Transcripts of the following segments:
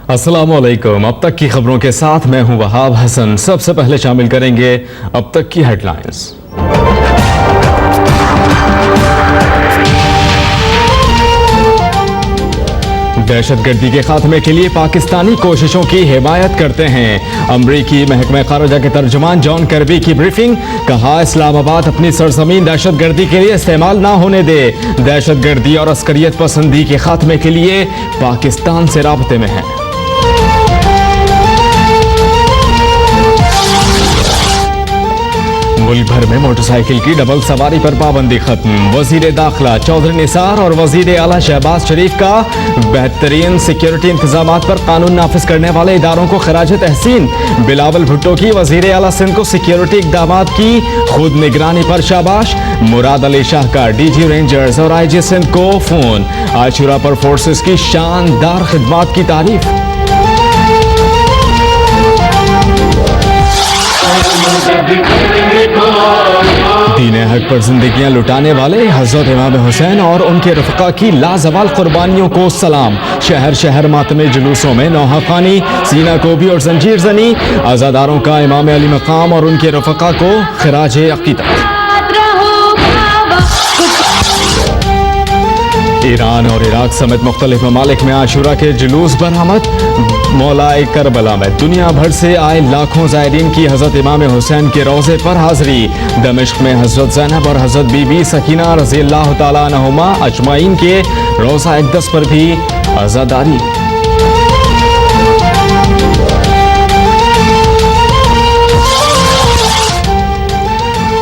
अस्सलामुअलैकुम। अब तक की खबरों के साथ मैं हूं वहाब हसन। सबसे पहले शामिल करेंगे अब तक की हेडलाइंस। दहशतगर्दी के खात्मे के लिए पाकिस्तानी कोशिशों की हिमायत करते हैं। अमरीकी महकमा खारजा के तर्जुमान जॉन कर्बी की ब्रीफिंग। कहा, इस्लामाबाद अपनी सरजमीन दहशतगर्दी के लिए इस्तेमाल ना होने दे। दहशतगर्दी और अस्करियत पसंदी के खात्मे के लिए पाकिस्तान से राब्ते में है। मुल्क भर में मोटरसाइकिल की डबल सवारी पर पाबंदी खत्म। वजीर दाखिला चौधरी निसार और वजीर आला शहबाज शरीफ का बेहतरीन सिक्योरिटी इंतजामात पर कानून नाफिज करने वाले इदारों को खराज तहसीन। बिलावल भुट्टो की वजीर आला सिंध को सिक्योरिटी इकदामात की खुद निगरानी पर शाबाश। मुराद अली शाह का डीजी रेंजर्स और आईजी सिंध को फोन। आशुरा पर फोर्सेस की शानदार खिदमात की तारीफ। दीन हक पर जिंदगियां लुटाने वाले हजरत इमाम हुसैन और उनके रफ़क़ा की लाजवाल कुर्बानियों को सलाम। शहर शहर मातमे जुलूसों में नौहा खानी, सीना कोबी और जंजीर जनी। आज़ादारों का इमाम अली मकाम और उनके रफ़क़ा को खिराज अक़ीदत। ईरान और इराक समेत मुख्तलिफ ममालिक में आशुरा के जुलूस बरामद। मौलाए करबला में दुनिया भर से आए लाखों ज़ायरीन की हज़रत इमाम हुसैन के रोज़े पर हाज़री। दमिश्क में हज़रत ज़ैनब और हज़रत बीबी सकीना रज़ियल्लाहु ताला अन्हुमा अजमाइन के रोज़ा अक़दस पर भी आज़ादारी।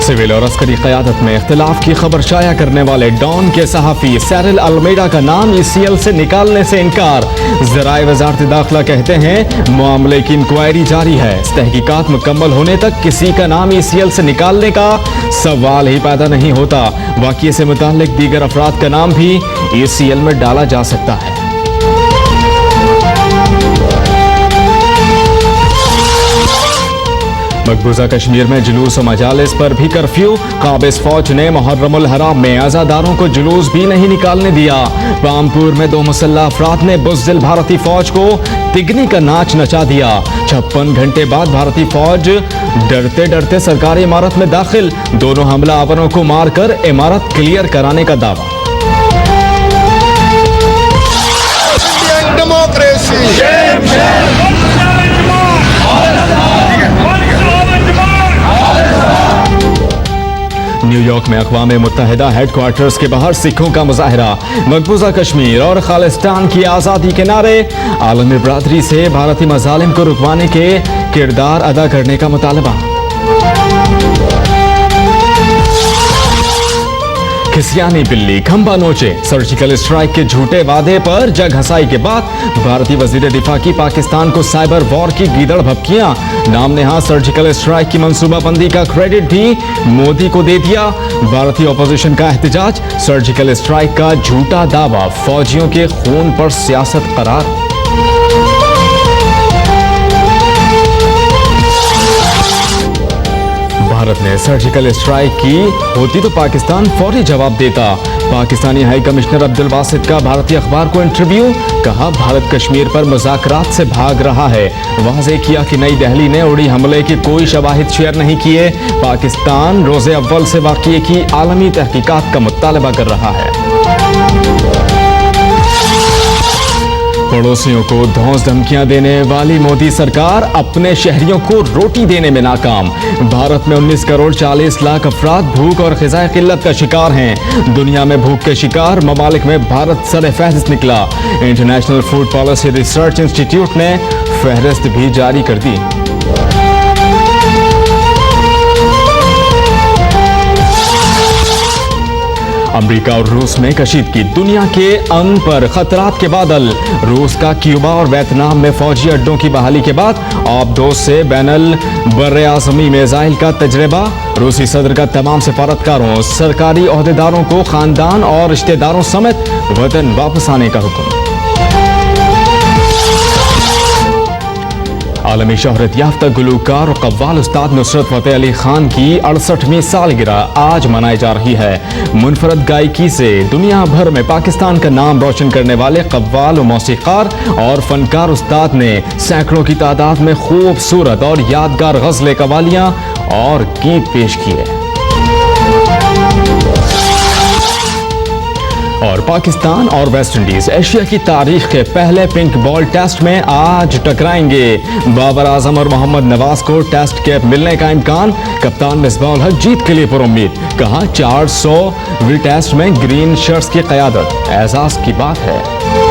सिविल और अस्करी क़यादत में इख्तिलाफ की खबर शाया करने वाले डॉन के सहाफ़ी सैरिल अल्मेडा का नाम ECL से निकालने से इनकार। ज़राए वज़ारत दाखिला कहते हैं मामले की इंक्वायरी जारी है। तहकीकात मुकम्मल होने तक किसी का नाम ECL से निकालने का सवाल ही पैदा नहीं होता। वाक़ये से मुताल्लिक दीगर अफराद का नाम भी ECL में डाला जा सकता है। मकबूजा कश्मीर में जुलूस और मजालिस पर भी कर्फ्यू। काबिज फौज ने मुहर्रमुल हराम में आज़ादारों को जुलूस भी नहीं निकालने दिया। रामपुर में 2 मुसल्लह अफराद ने बुज़दिल भारतीय फौज को तिगनी का नाच नचा दिया। 56 घंटे बाद भारतीय फौज डरते डरते सरकारी इमारत में दाखिल। दोनों हमलावरों को मारकर इमारत क्लियर कराने का दावा। न्यूयॉर्क में अक़वाम मुत्तहिदा हेडक्वार्टर्स के बाहर सिखों का मुजाहरा। मकबूजा कश्मीर और खालिस्तान की आज़ादी के नारे। आलमी बरादरी से भारतीय मज़ालिम को रुकवाने के किरदार अदा करने का मुतालबा। खिसियानी बिल्ली खंबा नोचे। सर्जिकल स्ट्राइक के झूठे वादे पर जग हंसाई के बाद भारतीय वजीर दिफा की पाकिस्तान को साइबर वॉर की गीदड़ भपकियां। नाम नेहा सर्जिकल स्ट्राइक की मंसूबाबंदी का क्रेडिट भी मोदी को दे दिया। भारतीय अपोजिशन का एहतजाज। सर्जिकल स्ट्राइक का झूठा दावा फौजियों के खून पर सियासत करार। भारत ने सर्जिकल स्ट्राइक की होती तो पाकिस्तान फौरी जवाब देता। पाकिस्तानी हाई कमिश्नर अब्दुल बासित का भारतीय अखबार को इंटरव्यू। कहा, भारत कश्मीर पर मुज़ाकरात से भाग रहा है। वाज़ेह किया कि नई दिल्ली ने उड़ी हमले के कोई शवाहिद शेयर नहीं किए। पाकिस्तान रोज़े अव्वल से वाक़ये की आलमी तहकीकात का मुतालबा कर रहा है। पड़ोसियों को धौंस धमकियां देने वाली मोदी सरकार अपने शहरियों को रोटी देने में नाकाम। भारत में 19 करोड़ 40 लाख अफराद भूख और ग़िज़ाई किल्लत का शिकार हैं। दुनिया में भूख के शिकार ममालिक में भारत सर-ए-फ़हरिस्त निकला। International food policy research institute ने फहरिस्त भी जारी कर दी। अमेरिका और रूस में कशीदगी। दुनिया के अमन पर खतरात के बादल। रूस का क्यूबा और वियतनाम में फौजी अड्डों की बहाली के बाद आबदोस से बैनुल बर्र-ए-आज़मी मिसाइल का तजर्बा। रूसी सदर का तमाम सफारतकारों, सरकारी ओहदेदारों को खानदान और रिश्तेदारों समेत वतन वापस आने का हुक्म। आलमी शोहरत याफ्ता गुलूकार और कव्वाल उस्ताद नुसरत फतेह अली खान की 68वीं सालगिरह आज मनाई जा रही है। मुनफरद गायकी से दुनिया भर में पाकिस्तान का नाम रोशन करने वाले कव्वाल, मौसीकार और फनकार उस्ताद ने सैकड़ों की तादाद में खूबसूरत और यादगार गज़लें, कव्वालियाँ और गीत पेश किए। और पाकिस्तान और वेस्ट इंडीज एशिया की तारीख के पहले पिंक बॉल टेस्ट में आज टकराएंगे। बाबर आजम और मोहम्मद नवाज को टेस्ट कैप मिलने का इम्कान। कप्तान मिसबाह-उल हक जीत के लिए पुरुम्मीद। कहा 400वीं टेस्ट में ग्रीन शर्ट्स की क़यादत एजाज की बात है।